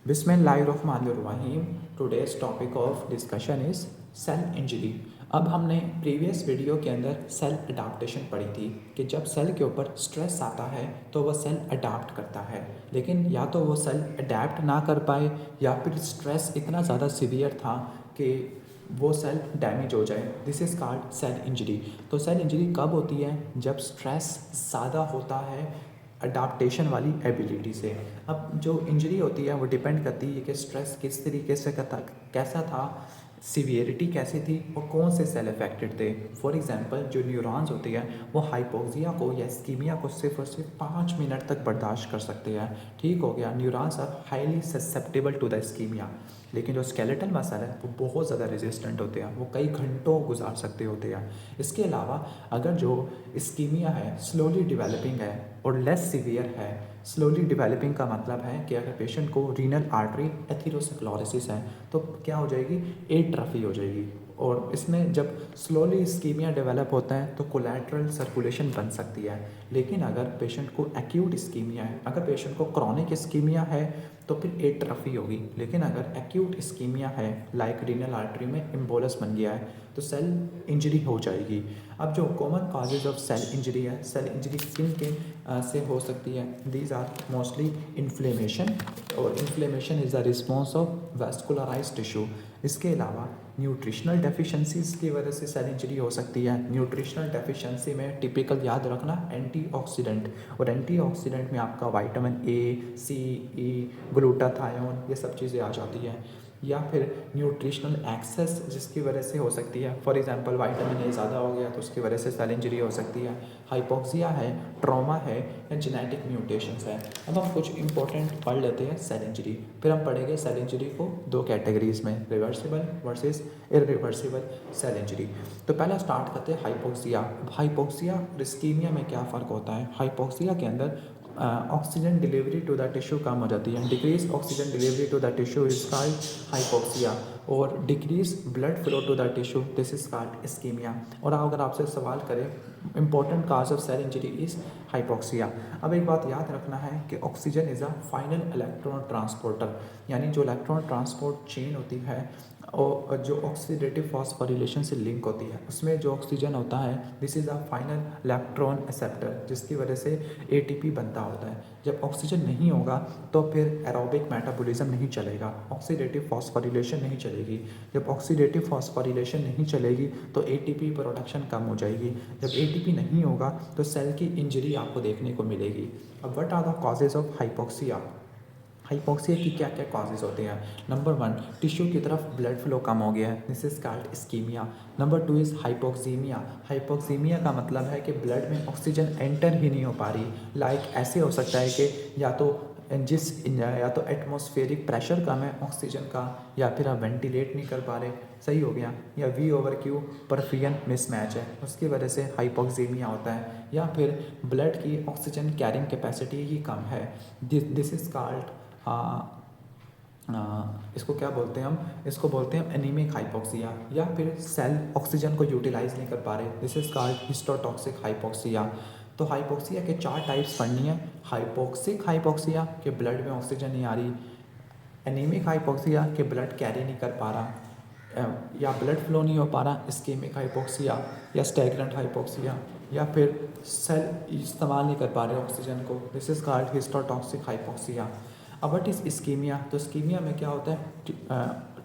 बिस्मिल्लाहिर्रहमानिर्रहीम। Today's topic of discussion is cell injury. अब हमने प्रीवियस वीडियो के अंदर सेल अडाप्टेशन पढ़ी थी कि जब सेल के ऊपर स्ट्रेस आता है तो वह सेल अडाप्ट करता है, लेकिन या तो वो सेल अडाप्ट ना कर पाए या फिर स्ट्रेस इतना ज़्यादा सीवियर था कि वो सेल डैमेज हो जाए। This is called cell injury. तो सेल इंजरी कब होती है? जब स्ट्रेस ज़्यादा होता है अडाप्टेशन वाली एबिलिटी से। अब जो इंजरी होती है वो डिपेंड करती है कि स्ट्रेस किस तरीके से कैसा था, सीवियरिटी कैसी थी और कौन से सेल अफेक्टेड थे। फॉर एग्जांपल जो न्यूरॉन्स होते हैं वो हाइपोक्सिया को या इस्कीमिया को सिर्फ और सिर्फ 5 मिनट तक बर्दाश्त कर सकते हैं। ठीक हो गया, neurons are highly susceptible to the ischemia. लेकिन जो स्केलेटल मसल है वो बहुत ज़्यादा रेजिस्टेंट होते हैं, वो कई घंटों गुजार सकते होते हैं। इसके अलावा अगर जो इस्कीमिया है स्लोली डेवलपिंग है और लेस सीवियर है, स्लोली डेवलपिंग का मतलब है कि अगर पेशेंट को रीनल आर्टरी एथेरोस्क्लेरोसिस है तो क्या हो जाएगी? एट्रफी हो जाएगी। और इसमें जब स्लोली इस्कीमिया डेवलप होता है तो कोलैटरल सर्कुलेशन बन सकती है। लेकिन अगर पेशेंट को एक्यूट इस्कीमिया है, अगर पेशेंट को क्रॉनिक इस्कीमिया है तो फिर एट्रफी होगी। लेकिन अगर एक्यूट इस्कीमिया है लाइक रीनल आर्टरी में इम्बोलस बन गया है तो सेल इंजरी हो जाएगी। अब जो common causes of cell injury है, सेल इंजरी किन के से हो सकती है? दीज आर मोस्टली इन्फ्लेमेशन, और inflammation is the response of vascularised tissue. इसके अलावा न्यूट्रिशनल डेफिशिएंसीज की वजह से सेल इंजरी हो सकती है। न्यूट्रिशनल डेफिशिएंसी में टिपिकल याद रखना एंटीऑक्सीडेंट, और एंटीऑक्सीडेंट में आपका vitamin A, C, E, glutathione ये सब चीज़ें आ जाती हैं। या फिर न्यूट्रिशनल एक्सेस जिसकी वजह से हो सकती है। फॉर एग्जांपल विटामिन ए ज़्यादा हो गया तो उसकी वजह से सेल इंजरी हो सकती है। हाइपोक्सिया है, ट्रॉमा है या जेनेटिक म्यूटेशंस है। अब हम कुछ इंपॉर्टेंट पढ़ लेते हैं सेल इंजरी, फिर हम पढ़ेंगे सेल इंजरी को दो कैटेगरीज में, reversible versus irreversible cell injury. तो पहला स्टार्ट करते हैं हाइपोक्सिया। हाइपोक्सिया और इस्कीमिया में क्या फ़र्क होता है? हाइपोक्सिया के अंदर oxygen delivery to the tissue कम हो जाती है। Decrease oxygen delivery to the tissue is called hypoxia, और decrease blood flow to the tissue this is called ischemia. और अगर आपसे सवाल करें important cause of cell injury is hypoxia. अब एक बात याद रखना है कि oxygen is a final electron transporter, यानी जो इलेक्ट्रॉन ट्रांसपोर्ट चेन होती है और जो ऑक्सीडेटिव फॉस्फोरिलेशन से लिंक होती है उसमें जो ऑक्सीजन होता है this is a final electron acceptor, जिसकी वजह से एटीपी बनता होता है। जब ऑक्सीजन नहीं होगा तो फिर एरोबिक मेटाबॉलिज्म नहीं चलेगा, ऑक्सीडेटिव फॉस्फोरिलेशन नहीं चलेगी। जब ऑक्सीडेटिव फॉस्फोरिलेशन नहीं चलेगी तो एटीपी प्रोडक्शन कम हो जाएगी। जब एटीपी नहीं होगा तो सेल की इंजरी आपको देखने को मिलेगी। अब what are the causes of hypoxia? Hypoxia की क्या क्या कॉजेज होते हैं? नंबर 1, टिश्यू की तरफ ब्लड फ्लो कम हो गया है, this is called ischemia. Number 2 is hypoxemia. Hypoxemia का मतलब है कि ब्लड में ऑक्सीजन एंटर ही नहीं हो पा रही। लाइक ऐसे हो सकता है कि या तो एटमॉस्फेरिक प्रेशर कम है ऑक्सीजन का, या फिर आप वेंटिलेट नहीं कर पा रहे, सही हो गया, या V/Q परफियन मिसमैच है उसकी वजह से हाइपोक्सीमिया होता है, या फिर ब्लड की ऑक्सीजन कैरिंग कैपेसिटी ही कम है। दिस इज कॉल्ड इसको क्या बोलते हैं हम? इसको बोलते हैं एनीमिक हाइपोक्सिया। या फिर सेल ऑक्सीजन को यूटिलाइज नहीं कर पा रहे, दिस इज कॉल्ड हिस्टोटॉक्सिक हाइपोक्सिया। तो हाइपोक्सिया के 4 टाइप्स पढ़नी है। हाइपोक्सिक हाइपोक्सिया के ब्लड में ऑक्सीजन नहीं आ रही, एनीमिक हाइपोक्सिया के ब्लड कैरी नहीं कर पा रहा या ब्लड फ्लो नहीं हो पा रहा, इस्कीमिक हाइपोक्सिया या स्टैग्नेंट हाइपोक्सिया, या फिर सेल इस्तेमाल नहीं कर पा रहे ऑक्सीजन को, दिस इज कॉल्ड हिस्टोटॉक्सिक हाइपोक्सिया। अब व्हाट इज इस्कीमिया? तो इस्कीमिया में क्या होता है?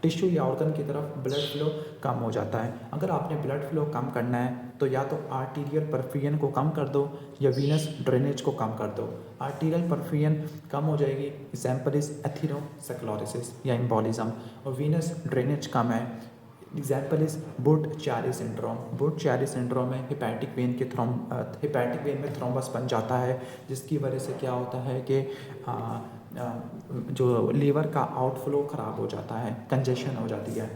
टिश्यू या ऑर्गन की तरफ ब्लड फ्लो कम हो जाता है। अगर आपने ब्लड फ्लो कम करना है तो या तो आर्टीरियल परफियन को कम कर दो या वीनस ड्रेनेज को कम कर दो। आर्टीरियल परफियन कम हो जाएगी, एग्जाम्पल इज एथेरोस्क्लेरोसिस या एम्बोलिज्म, और वीनस ड्रेनेज कम है, एग्जाम्पल इज बुर्ट-चारी सिंड्रोम। बुर्ट-चारी सिंड्रोम में हिपैटिक वेन में थ्रोम्बस बन जाता है, जिसकी वजह से क्या होता है कि जो लीवर का आउटफ्लो ख़राब हो जाता है, कंजेशन हो जाती है।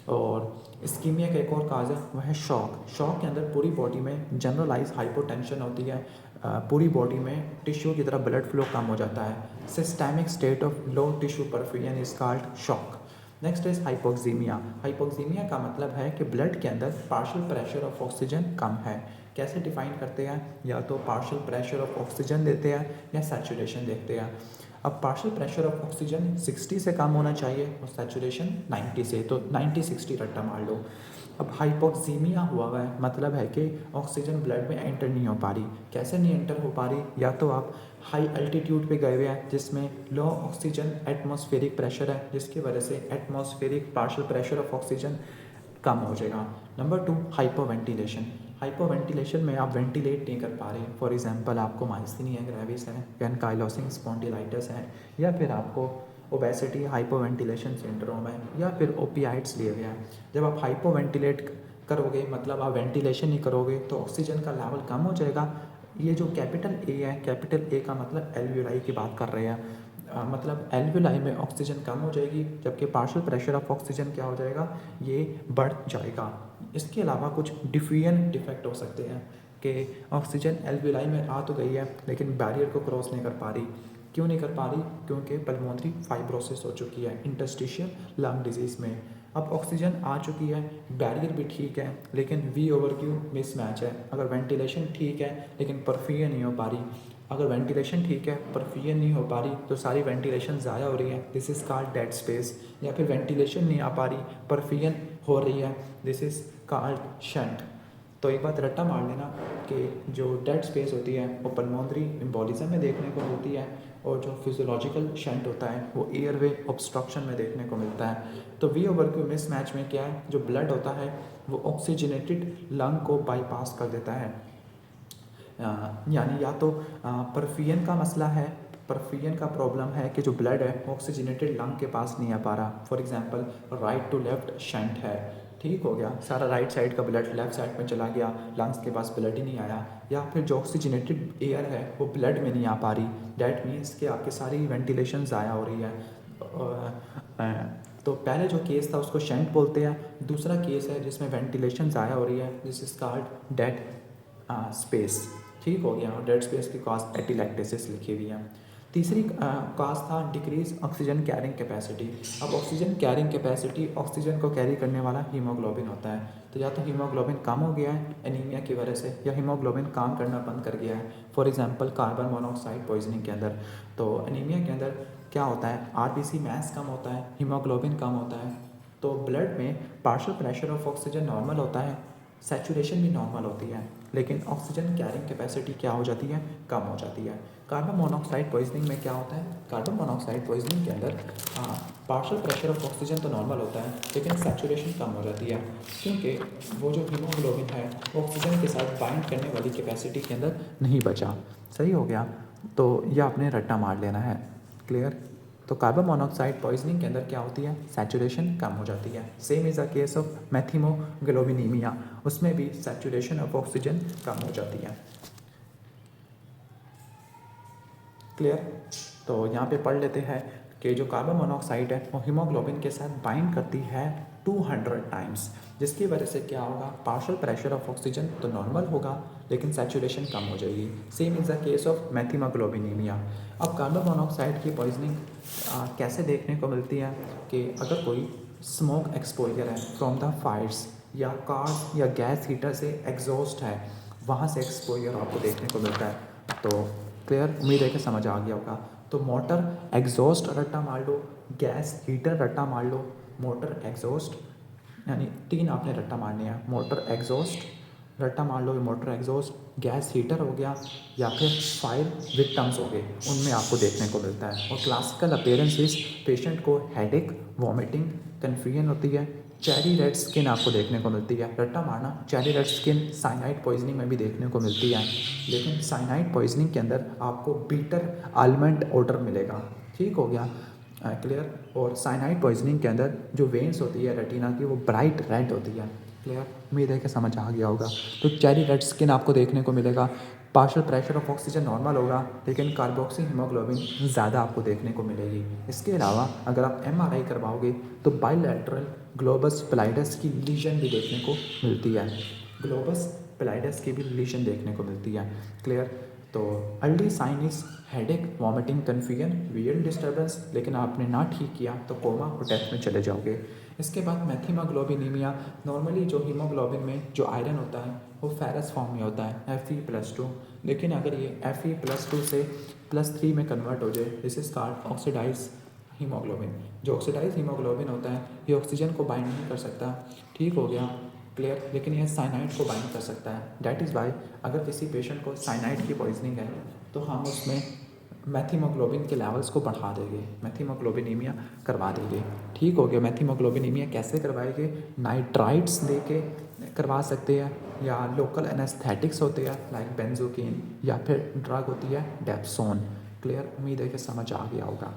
और इस्कीमिया का एक और काज है वह है शॉक। शॉक के अंदर पूरी बॉडी में जनरलाइज हाइपोटेंशन होती है, पूरी बॉडी में टिश्यू की तरफ ब्लड फ्लो कम हो जाता है। Systemic state of low tissue perfusion is called shock. Next is hypoxemia. Hypoxemia का मतलब है कि ब्लड के अंदर पार्शियल प्रेशर ऑफ ऑक्सीजन कम है। कैसे डिफाइन करते हैं? या तो पार्शियल प्रेशर ऑफ ऑक्सीजन देते हैं या सैचुरेशन देखते हैं। अब पार्शियल प्रेशर ऑफ ऑक्सीजन 60 से कम होना चाहिए और सैचुरेशन 90 से, तो 90-60 रट्टा मार लो। अब हाइपोक्सीमिया हुआ है, मतलब है कि ऑक्सीजन ब्लड में एंटर नहीं हो पा रही। कैसे नहीं एंटर हो पा रही? या तो आप हाई अल्टीट्यूड पे गए हुए हैं जिसमें लो ऑक्सीजन एटमॉस्फेरिक प्रेशर है, जिसकी वजह से atmospheric partial pressure of oxygen कम हो जाएगा। Number 2, hypoventilation. हाइपोवेंटिलेशन में आप वेंटिलेट नहीं कर पा रहे। फॉर एग्जांपल आपको माइस्थीनिया ग्रेविस है, एनकाइलोसिंग स्पॉन्डिलाइटिस है, या फिर आपको ओबेसिटी हाइपोवेंटिलेशन सिंड्रोम है, या फिर ओपियाइड्स लिए हुए हैं। जब आप हाइपोवेंटिलेट करोगे, मतलब आप वेंटिलेशन नहीं करोगे, तो ऑक्सीजन का लेवल कम हो जाएगा। ये जो कैपिटल ए है, कैपिटल ए का मतलब एल्वियोलाई की बात कर रहे हैं। मतलब एल्वियोलाई में ऑक्सीजन कम हो जाएगी, जबकि पार्शियल प्रेशर ऑफ ऑक्सीजन क्या हो जाएगा? ये बढ़ जाएगा। इसके अलावा कुछ डिफ्यूजन डिफेक्ट हो सकते हैं कि ऑक्सीजन एल्वियोलाई में आ तो गई है लेकिन बैरियर को क्रॉस नहीं कर पा रही। क्यों नहीं कर पा रही? क्योंकि पल्मोनरी फाइब्रोसिस हो चुकी है इंटरस्टिशियल लंग डिजीज़ में। अब ऑक्सीजन आ चुकी है, बैरियर भी ठीक है, लेकिन वी ओवर क्यू मिसमैच है। अगर वेंटिलेशन ठीक है लेकिन परफ्यूजन नहीं हो पा रही, अगर वेंटिलेशन ठीक है परफ्यूजन नहीं हो पा रही, तो सारी वेंटिलेशन ज़ाया हो रही है, this is called dead space. या फिर वेंटिलेशन नहीं आ पा रही, परफ्यूजन हो रही है, दिस इज़ कॉल्ड शंट। तो एक बात रट्टा मार लेना कि जो डेड स्पेस होती है वो पल्मोनरी एम्बोलिज्म में देखने को मिलती है, और जो फिजियोलॉजिकल शंट होता है वो एयरवे ऑब्स्ट्रक्शन में देखने को मिलता है। तो वी ओवर क्यू मिसमैच में क्या है? जो ब्लड होता है वो ऑक्सीजनेटेड लंग को बाईपास कर देता है। यानी या तो परफ्यूजन का मसला है, परफ्यूजन का प्रॉब्लम है कि जो ब्लड है ऑक्सीजनेटेड लंग के पास नहीं आ पा रहा। For example right to left shunt है, ठीक हो गया, सारा राइट साइड का ब्लड लेफ्ट साइड में चला गया, लंग्स के पास ब्लड ही नहीं आया। या फिर जो ऑक्सीजनेटेड एयर है वो ब्लड में नहीं आ पा रही, डैट मीन्स कि आपकी सारी वेंटिलेशन ज़ाया हो रही है। तो पहले जो केस था उसको शंट बोलते हैं। दूसरा केस है जिसमें वेंटिलेशन ज़ाया हो रही है, this is called dead space. ठीक हो गया, और डेड स्पेस की कॉज एटिलैक्टेसिस लिखी हुई है। तीसरी कॉज था डिक्रीज ऑक्सीजन कैरिंग कैपेसिटी। अब ऑक्सीजन कैरिंग कैपेसिटी, ऑक्सीजन को कैरी करने वाला हीमोग्लोबिन होता है, तो या तो हीमोग्लोबिन कम हो गया है एनीमिया की वजह से, या हीमोग्लोबिन काम करना बंद कर गया है। For example carbon monoxide poisoning के अंदर, तो एनीमिया के अंदर क्या होता है? आरबीसी मास कम होता है, हीमोग्लोबिन कम होता है, तो ब्लड में partial pressure of oxygen normal होता है, सैचुरेशन भी नॉर्मल होती है, लेकिन ऑक्सीजन कैरिंग कैपेसिटी क्या हो जाती है? कम हो जाती है। कार्बन मोनोऑक्साइड पॉइजनिंग में क्या होता है? कार्बन मोनोऑक्साइड पॉइजनिंग के अंदर पार्शियल प्रेशर ऑफ ऑक्सीजन तो नॉर्मल होता है लेकिन सैचुरेशन कम हो जाती है, क्योंकि वो जो हीमोग्लोबिन है वो ऑक्सीजन के साथ बाइंड करने वाली कैपेसिटी के अंदर नहीं बचा। सही हो गया, तो यह आपने रट्टा मार लेना है। क्लियर? तो कार्बन मोनोऑक्साइड पॉइजनिंग के अंदर क्या होती है? सैचुरेशन कम हो जाती है। Same is a case of methemoglobinemia, उसमें भी सैचुरेशन ऑफ ऑक्सीजन कम हो जाती है। क्लियर? तो यहाँ पे पढ़ लेते हैं कि जो कार्बन मोनोऑक्साइड है वो हीमोग्लोबिन के साथ बाइंड करती है 200 टाइम्स, जिसकी वजह से क्या होगा? पार्शियल प्रेशर ऑफ ऑक्सीजन तो नॉर्मल होगा लेकिन सैचुरेशन कम हो जाएगी। Same is the case of methemoglobinemia. अब कार्बन मोनोऑक्साइड की पॉइजनिंग कैसे देखने को मिलती है कि अगर कोई स्मोक एक्सपोजर है फ्रॉम द फायर्स, या कार या गैस हीटर से एग्जॉस्ट है, वहाँ से एक्सपोजर आपको देखने को मिलता है। तो क्लियर? उम्मीद है कि समझ आ गया होगा। तो मोटर एग्जॉस्ट रट्टा मार लो, गैस हीटर रट्टा मार लो, मोटर एग्जॉस्ट, यानी 3 आपने रट्टा मारने हैं। मोटर एग्जॉस्ट रट्टा मार लो, मोटर एग्जॉस्ट, गैस हीटर हो गया, या फिर फायर विक्टिम्स हो गए, उनमें आपको देखने को मिलता है। और क्लासिकल अपीयरेंसेस, पेशेंट को हेडेक, वॉमिटिंग, कन्फ्यूजन होती है, चेरी रेड स्किन आपको देखने को मिलती है। रट्टा मारना, cherry red skin cyanide poisoning में भी देखने को मिलती है, लेकिन साइनाइड पॉइजनिंग के अंदर आपको बीटर आलमंड ऑर्डर मिलेगा। ठीक हो गया? क्लियर? और साइनाइड पॉइजनिंग के अंदर जो वेन्स होती है रेटिना की वो ब्राइट रेड होती है। क्लियर? उम्मीद है कि समझ आ गया होगा। तो चेरी रेड स्किन आपको देखने को मिलेगा, partial pressure of oxygen normal होगा लेकिन कार्बोक्सी हीमोग्लोबिन ज़्यादा आपको देखने को मिलेगी। इसके अलावा अगर आप एमआरआई करवाओगे तो बाइलैटरल ग्लोबस पेलाइडस की लीजन भी देखने को मिलती है, ग्लोबस पेलाइडस की भी लीजन देखने को मिलती है। क्लियर? तो early sign is headache, vomiting, confusion, visual disturbance, लेकिन आपने ना ठीक किया तो कोमा और डेथ में चले जाओगे। इसके बाद मेथिमोग्लोबिनीमिया, नॉर्मली जो हीमोग्लोबिन में जो आयरन होता है वो फेरस फॉर्म में होता है Fe+2। लेकिन अगर ये Fe+2 से +3 में कन्वर्ट हो जाए, this is called oxidised haemoglobin. जो ऑक्सीडाइज हीमोग्लोबिन होता है ये ऑक्सीजन को बाइंड नहीं कर सकता, ठीक हो गया, क्लियर। लेकिन यह साइनाइड को बाइंड कर सकता है। डैट इज़ वाई अगर किसी पेशेंट को साइनाइड की पॉइजनिंग है तो हम उसमें मैथीमोग्लोबिन के लेवल्स को बढ़ा देंगे, मैथीमोग्लोबिनीमिया करवा देंगे, ठीक हो गया। मैथीमोग्लोबिनीमिया कैसे करवाएंगे? नाइट्राइट्स दे के करवा सकते हैं, या लोकल एनेस्थेटिक्स होते हैं लाइक बेंजोकिन, या फिर ड्रग होती है डेप्सोन। क्लियर, उम्मीद है कि समझ आ गया होगा।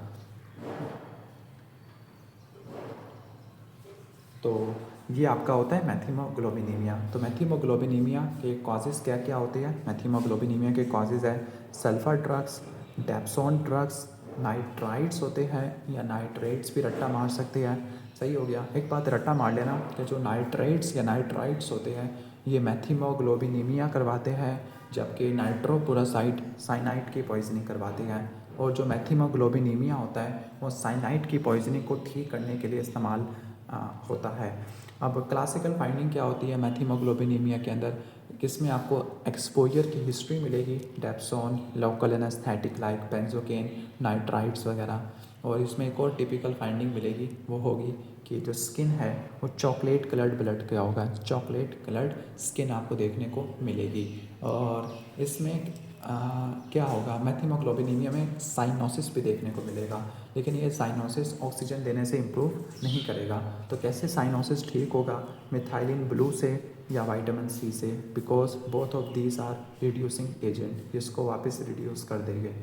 तो ये आपका होता है मैथीमोग्लोबिनीमिया। तो मैथीमोग्लोबिनीमिया के कॉजेज़ क्या क्या होते हैं? मैथीमोग्लोबिनीमिया के कॉजेज़ है sulphur drugs, dapsone drugs, nitrites होते हैं या नाइट्रेट्स भी रट्टा मार सकते हैं। सही हो गया। एक बात रट्टा मार लेना कि जो नाइट्रेट्स या नाइट्राइट्स होते हैं ये मैथीमोग्लोबिनीमिया करवाते हैं, जबकि नाइट्रोपुरासाइड साइनाइड की पॉइजनिंग करवाते हैं। और जो मैथीमोग्लोबिनीमिया होता है वो साइनाइड की पॉइजनिंग को ठीक करने के लिए इस्तेमाल होता है। अब क्लासिकल फाइंडिंग क्या होती है मैथीमोग्लोबिनीमिया के अंदर? किसमें आपको एक्सपोजर की हिस्ट्री मिलेगी, dapsone, local anaesthetic like benzocaine, nitrites वगैरह। और इसमें एक और टिपिकल फाइंडिंग मिलेगी, वो होगी कि जो स्किन है वो चॉकलेट कलर्ड ब्लड का होगा, चॉकलेट कलर्ड स्किन आपको देखने को मिलेगी। और इसमें क्या होगा, मैथीमोग्लोबिनीमिया में साइनोसिस भी देखने को मिलेगा, लेकिन ये साइनोसिस ऑक्सीजन देने से इम्प्रूव नहीं करेगा। तो कैसे साइनोसिस ठीक होगा? मिथाइलिन ब्लू से या विटामिन सी से, because both of these are reducing agent, जिसको वापस रिड्यूस कर देंगे।